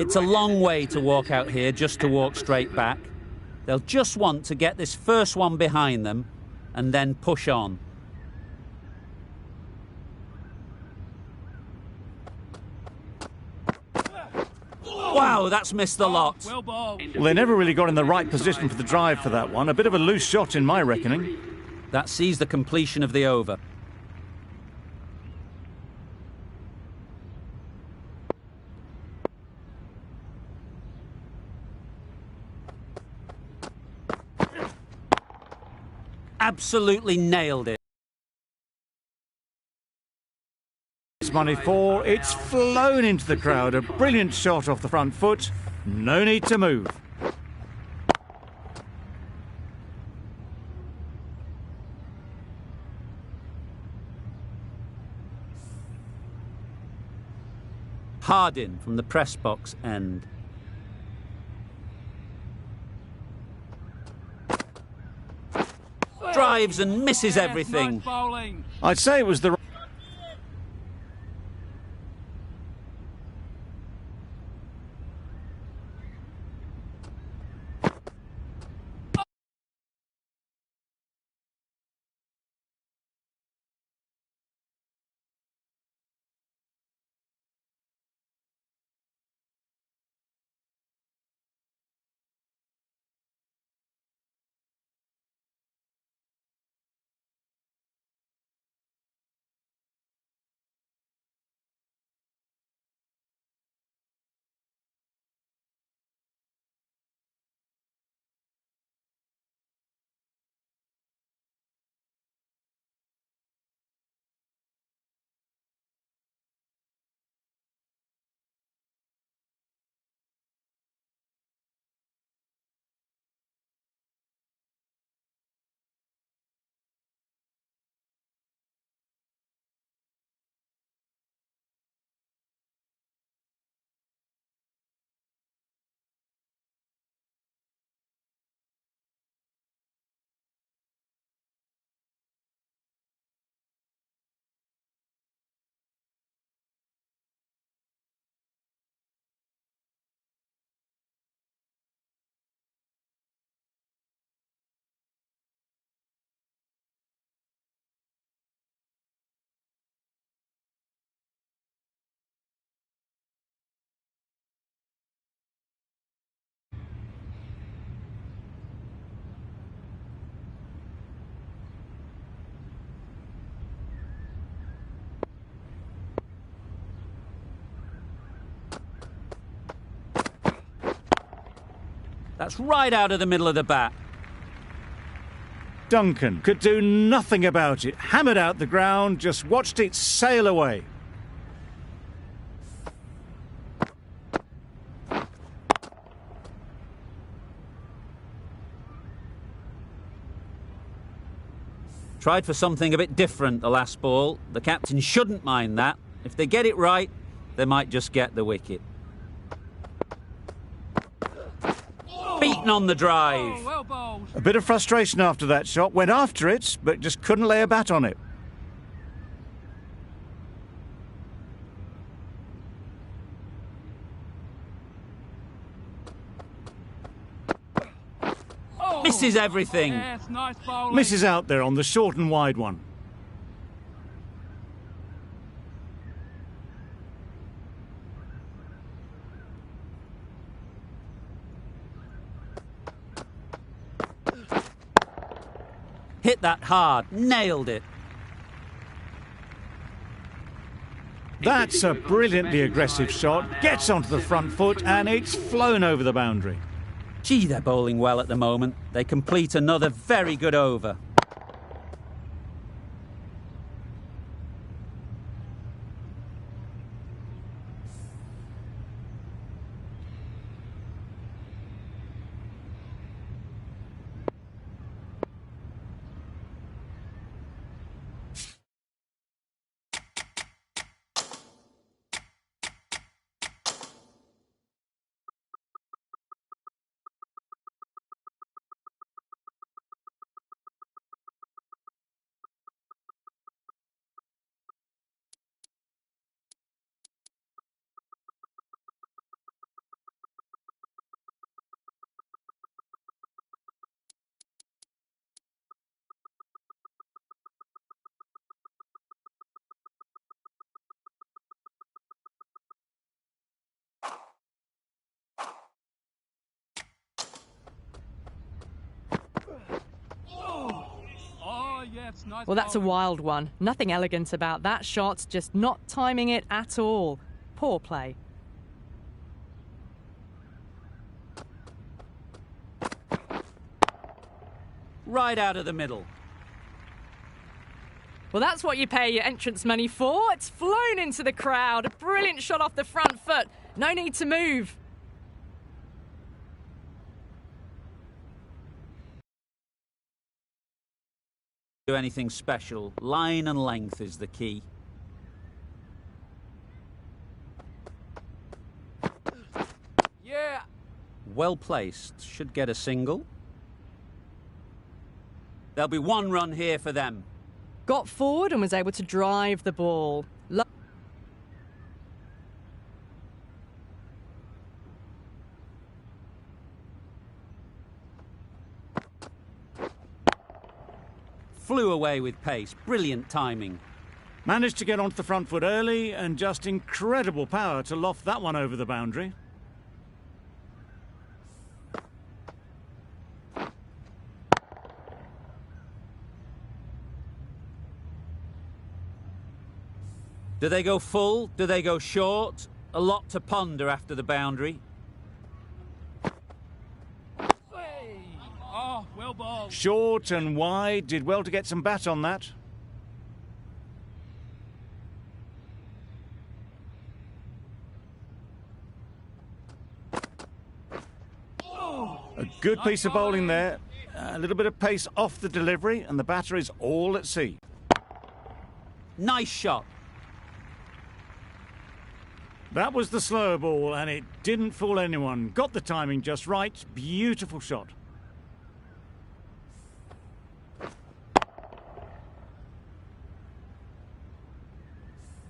It's a long way to walk out here just to walk straight back. They'll just want to get this first one behind them and then push on. Wow, that's missed the lot. Well, they never really got in the right position for the drive for that one. A bit of a loose shot in my reckoning. That sees the completion of the over. Absolutely nailed it. It's money for. It's flown into the crowd. A brilliant shot off the front foot. No need to move. Hard in from the press box end. Drives and misses everything. I'd say it was the... That's right out of the middle of the bat. Duncan could do nothing about it. Hammered out the ground, just watched it sail away. Tried for something a bit different the last ball. The captain shouldn't mind that. If they get it right, they might just get the wicket. Beaten on the drive. A bit of frustration after that shot. Went after it, but just couldn't lay a bat on it. Misses everything. Misses out there on the short and wide one. Hit that hard, nailed it. That's a brilliantly aggressive shot. Gets onto the front foot and it's flown over the boundary. Gee, they're bowling well at the moment. They complete another very good over. Well, that's a wild one. Nothing elegant about that shot, just not timing it at all. Poor play. Right out of the middle. Well, that's what you pay your entrance money for. It's flown into the crowd. A brilliant shot off the front foot. No need to move. Do anything special. Line and length is the key. Yeah. Well placed. Should get a single. There'll be one run here for them. Got forward and was able to drive the ball. Flew away with pace. Brilliant timing. Managed to get onto the front foot early and just incredible power to loft that one over the boundary. Do they go full? Do they go short? A lot to ponder after the boundary. Oh, well balled. Short and wide, did well to get some bat on that. A good piece of bowling there. A little bit of pace off the delivery and the batter is all at sea. Nice shot. That was the slower ball and it didn't fool anyone. Got the timing just right. Beautiful shot.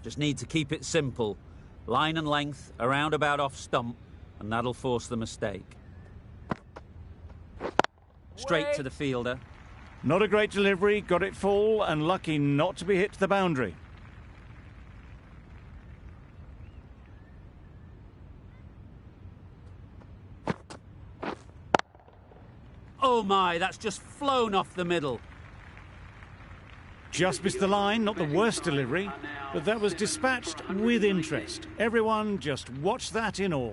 Just need to keep it simple. Line and length, around about off stump, and that'll force the mistake. Straight to the fielder. Not a great delivery, got it full and lucky not to be hit to the boundary. Oh my, that's just flown off the middle. Just missed the line, not the worst delivery, but that was dispatched with interest. Everyone just watched that in awe.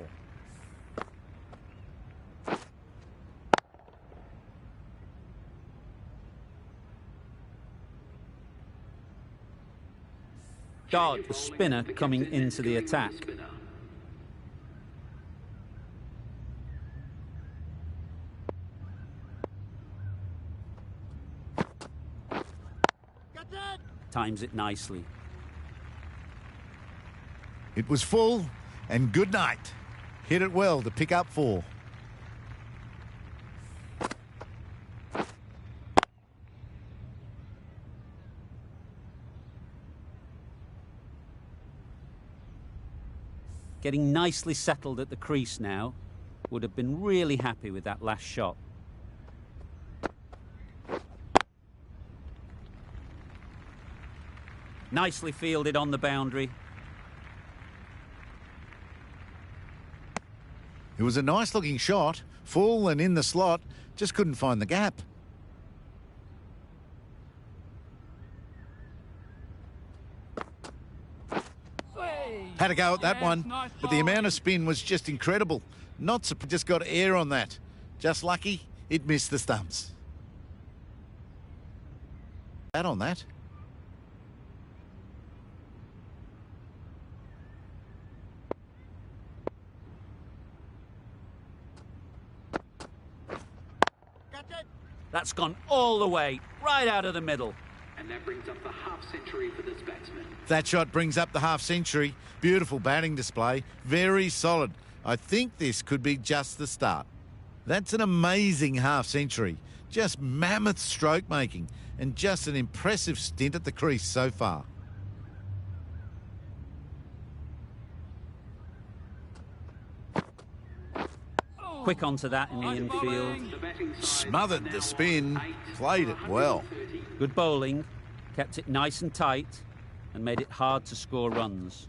God, the spinner coming into the attack. Times it nicely. It was full and good night. Hit it well to pick up 4. Getting nicely settled at the crease now. Would have been really happy with that last shot. Nicely fielded on the boundary. It was a nice looking shot, full and in the slot, just couldn't find the gap. Had a go at that one, but the amount of spin was just incredible. Just got air on that. Just lucky it missed the stumps. That on that. That's gone all the way, right out of the middle. And that brings up the half-century for this batsman. That shot brings up the half-century. Beautiful batting display. Very solid. I think this could be just the start. That's an amazing half-century. Just mammoth stroke making and just an impressive stint at the crease so far. Quick onto that in the infield. Smothered the spin, played it well. Good bowling, kept it nice and tight, and made it hard to score runs.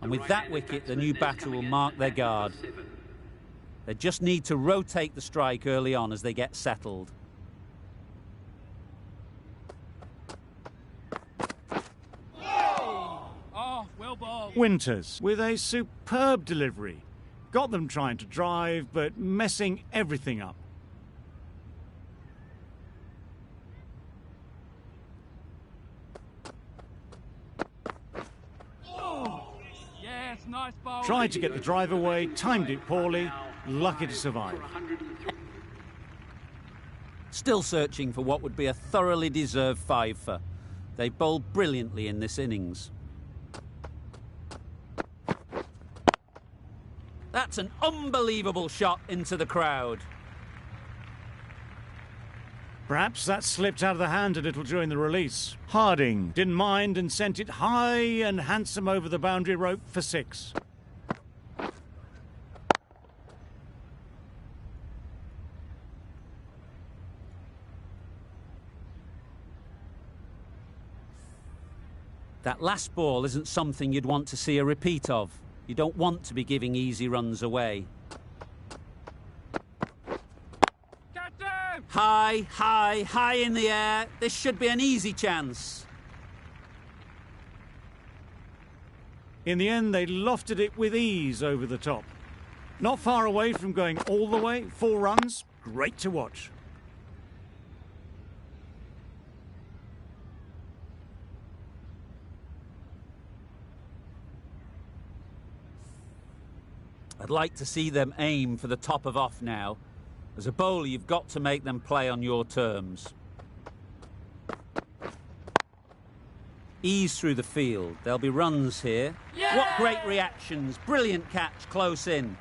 And with that wicket, the new batter will mark their guard. They just need to rotate the strike early on as they get settled. Winters with a superb delivery. Got them trying to drive, but messing everything up. Nice ball. Tried to get the drive away, timed it poorly, lucky to survive. Still searching for what would be a thoroughly deserved five-for. They bowled brilliantly in this innings. That's an unbelievable shot into the crowd. Perhaps that slipped out of the hand a little during the release. Harding didn't mind and sent it high and handsome over the boundary rope for 6. That last ball isn't something you'd want to see a repeat of. You don't want to be giving easy runs away. High, high, high in the air. This should be an easy chance. In the end, they lofted it with ease over the top. Not far away from going all the way. 4 runs. Great to watch. I'd like to see them aim for the top of off now. As a bowler, you've got to make them play on your terms. Ease through the field. There'll be runs here. Yeah! What great reactions. Brilliant catch, close in.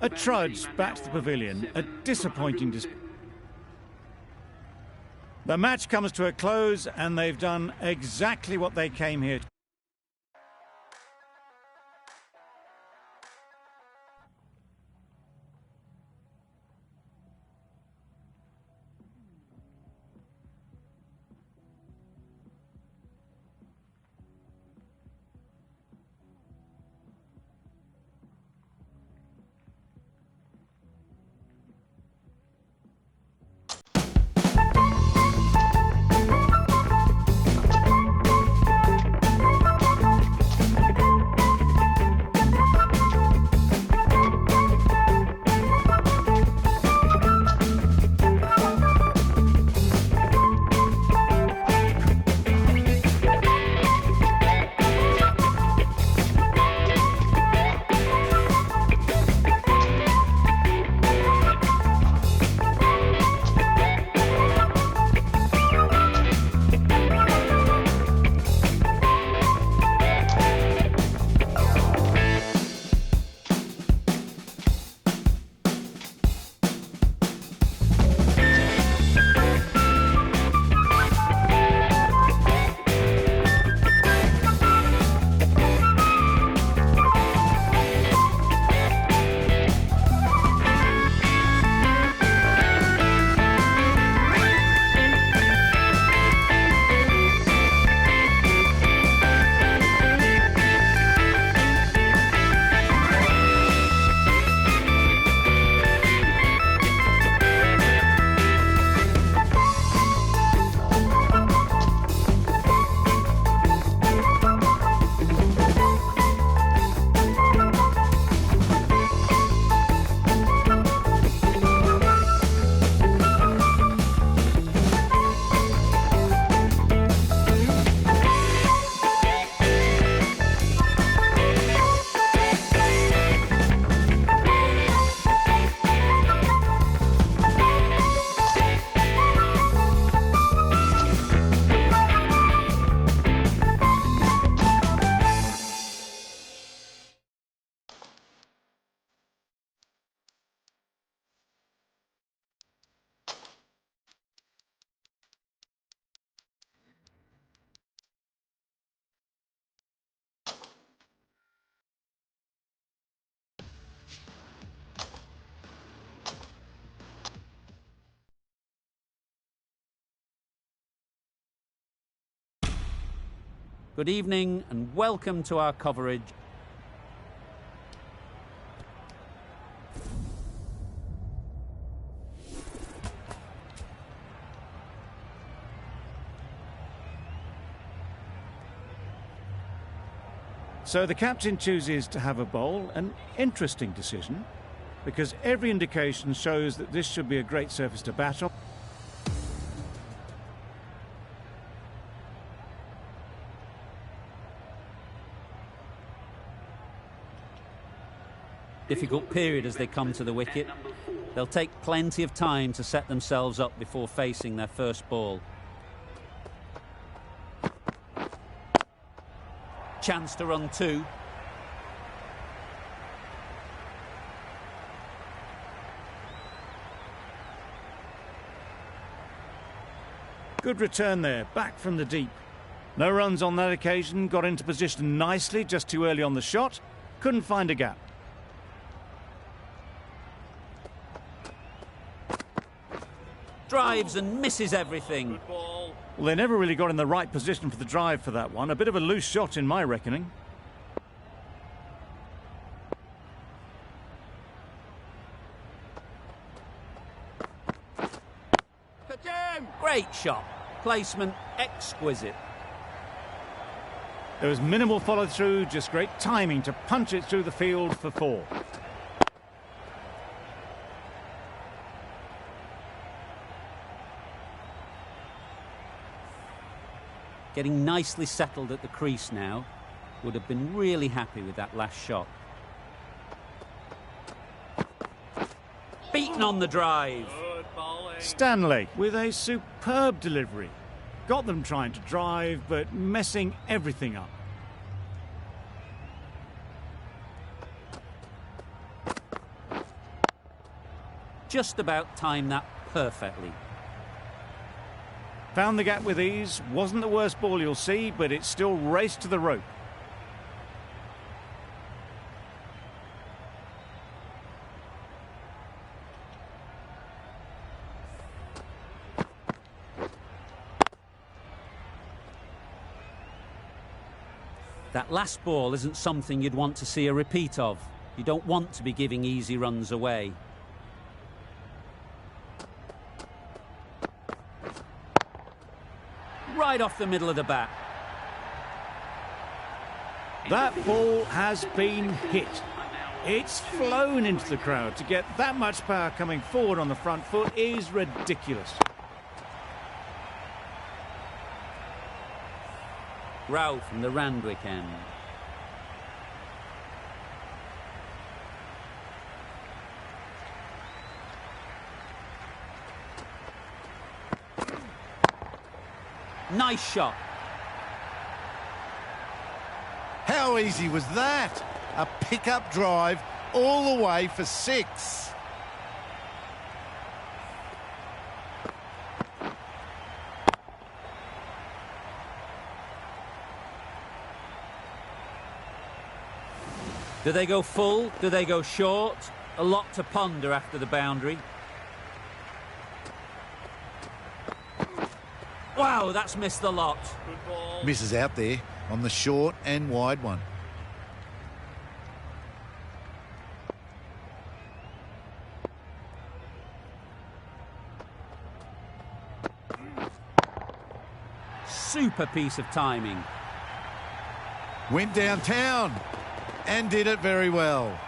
A trudge back to the pavilion. A disappointing display. The match comes to a close and they've done exactly what they came here to. Good evening and welcome to our coverage. So the captain chooses to have a bowl, an interesting decision, because every indication shows that this should be a great surface to bat on. Difficult period as they come to the wicket. They'll take plenty of time to set themselves up before facing their first ball. Chance to run two. Good return there, back from the deep. No runs on that occasion, got into position nicely, just too early on the shot. Couldn't find a gap. Drives and misses everything. Well, they never really got in the right position for the drive for that one. A bit of a loose shot in my reckoning. Great shot. Placement exquisite. There was minimal follow-through, just great timing to punch it through the field for four. Getting nicely settled at the crease now. Would have been really happy with that last shot. Beaten on the drive. Stanley with a superb delivery. Got them trying to drive, but messing everything up. Just about timed that perfectly. Found the gap with ease. Wasn't the worst ball you'll see, but it still raced to the rope. That last ball isn't something you'd want to see a repeat of. You don't want to be giving easy runs away. Right off the middle of the bat. That ball has been hit. It's flown into the crowd. To get that much power coming forward on the front foot is ridiculous. Row from the Randwick end. Nice shot. How easy was that? A pickup drive all the way for six. Do they go full? Do they go short? A lot to ponder after the boundary. Wow, that's missed the lot. Misses out there on the short and wide one. Super piece of timing. Went downtown and did it very well.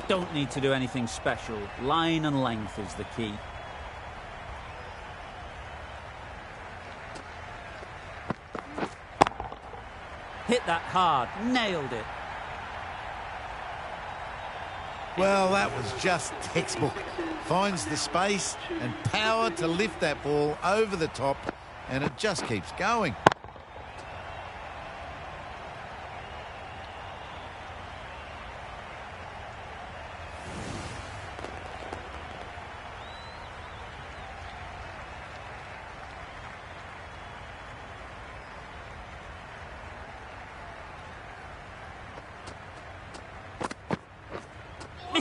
Don't need to do anything special. Line and length is the key. Hit that hard. Nailed it. Well, that was just textbook. Finds the space and power to lift that ball over the top, and it just keeps going.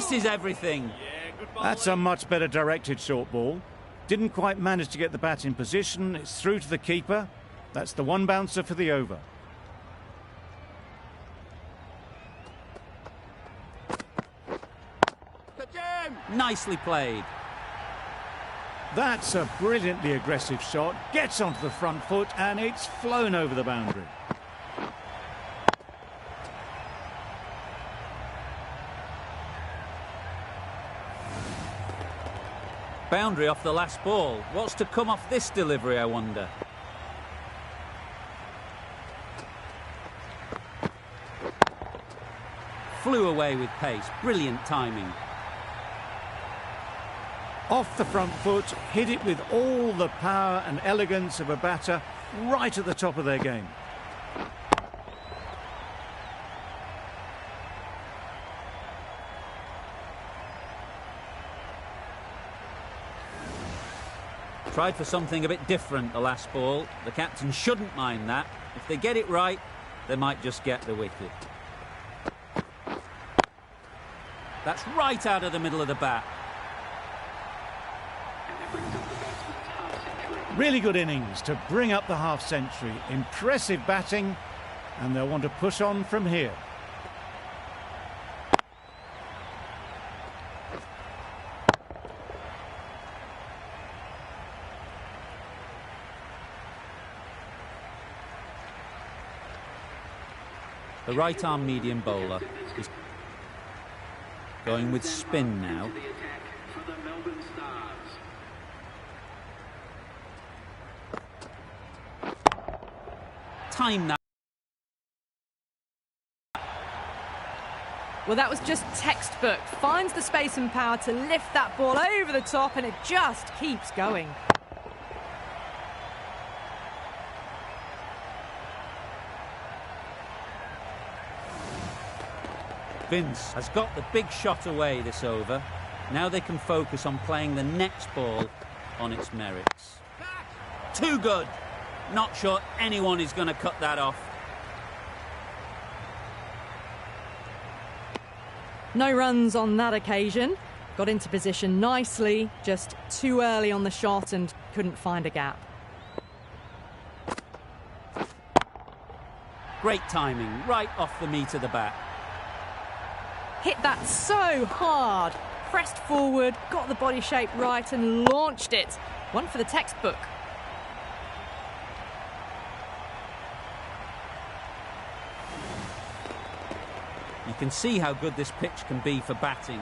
misses everything. That's a much better directed short ball. Didn't quite manage to get the bat in position. It's through to the keeper. That's the one bouncer for the over. Nicely played. That's a brilliantly aggressive shot. Gets onto the front foot and it's flown over the boundary. Boundary off the last ball. What's to come off this delivery, I wonder? Flew away with pace. Brilliant timing. Off the front foot, hit it with all the power and elegance of a batter right at the top of their game. Tried for something a bit different the last ball. The captain shouldn't mind that. If they get it right, they might just get the wicket. That's right out of the middle of the bat. Really good innings to bring up the half-century. Impressive batting, and they'll want to push on from here. The right-arm medium bowler is going with spin now. Time that. Well, that was just textbook. Finds the space and power to lift that ball over the top, and it just keeps going. Vince has got the big shot away this over. Now they can focus on playing the next ball on its merits. Too good. Not sure anyone is going to cut that off. No runs on that occasion. Got into position nicely, just too early on the shot and couldn't find a gap. Great timing, right off the meat of the bat. Hit that so hard. Pressed forward, got the body shape right and launched it. One for the textbook. You can see how good this pitch can be for batting.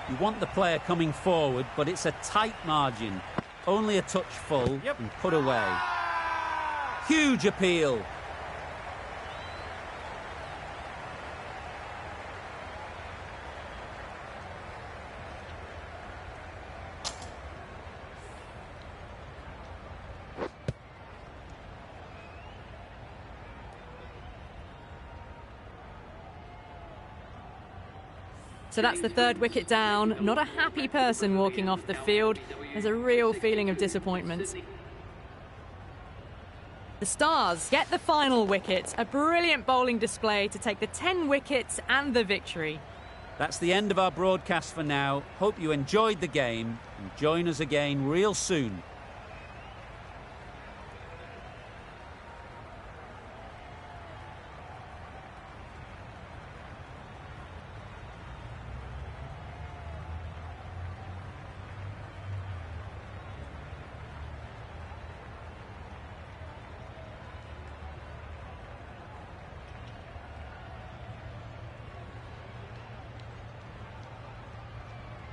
You want the player coming forward, but it's a tight margin. Only a touch full and put away. Huge appeal. So that's the third wicket down. Not a happy person walking off the field. There's a real feeling of disappointment. The Stars get the final wicket. A brilliant bowling display to take the 10 wickets and the victory. That's the end of our broadcast for now. Hope you enjoyed the game and join us again real soon